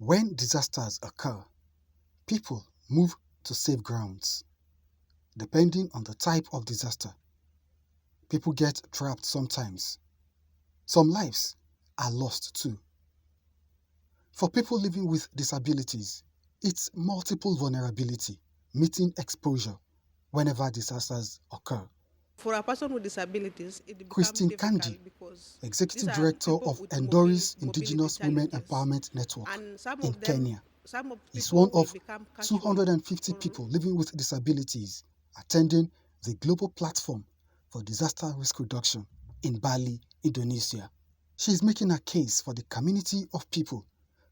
When disasters occur, people move to safe grounds. Depending on the type of disaster, people get trapped sometimes. Some lives are lost too. For people living with disabilities, it's multiple vulnerability, meeting exposure whenever disasters occur. For a person with disabilities, it becomes Christine difficult Kandi, because these Executive are Director people of with Endoris mobility Indigenous Women challenges, Empowerment Network and some in of them, Kenya, some of is one people will of become casual 250 for people living with disabilities attending the Global Platform for Disaster Risk Reduction in Bali, Indonesia. She is making a case for the community of people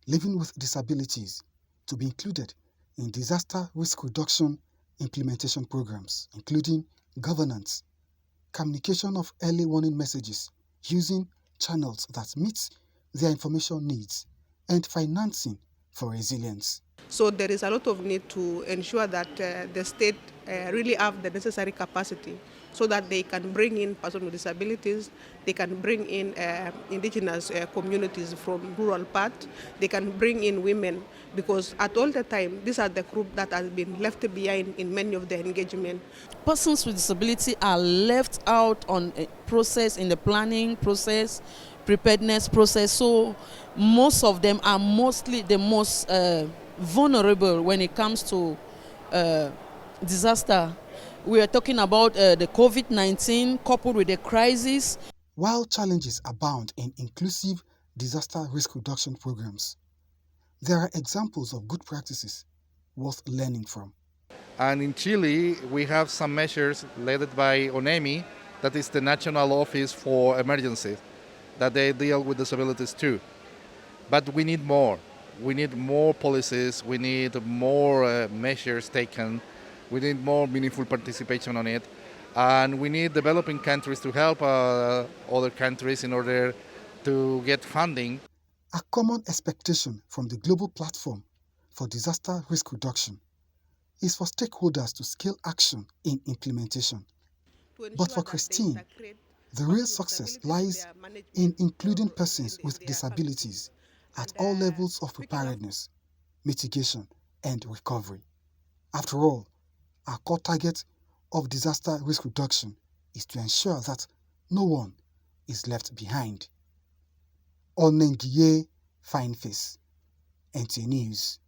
living with disabilities to be included in disaster risk reduction implementation programs, including governance, communication of early warning messages using channels that meet their information needs, and financing for resilience. So there is a lot of need to ensure that the state really have the necessary capacity so that they can bring in persons with disabilities, they can bring in indigenous communities from rural parts, they can bring in women, because at all the time, these are the group that has been left behind in many of the engagement. Persons with disability are left out on a process, in the planning process, preparedness process. So most of them are mostly the most vulnerable when it comes to disaster. We are talking about the COVID-19 coupled with the crisis. While challenges abound in inclusive disaster risk reduction programs, there are examples of good practices worth learning from. And in Chile, we have some measures led by Onengiye, that is the National Office for Emergencies, that they deal with disabilities too. But we need more. We need more policies, we need more measures taken, we need more meaningful participation on it, and we need developing countries to help other countries in order to get funding. A common expectation from the Global Platform for Disaster Risk Reduction is for stakeholders to scale action in implementation. But for Christine, the real success lies in including persons with disabilities at all levels of preparedness, mitigation, and recovery. After all, our core target of disaster risk reduction is to ensure that no one is left behind. Onengiye, Fyneface, NT News.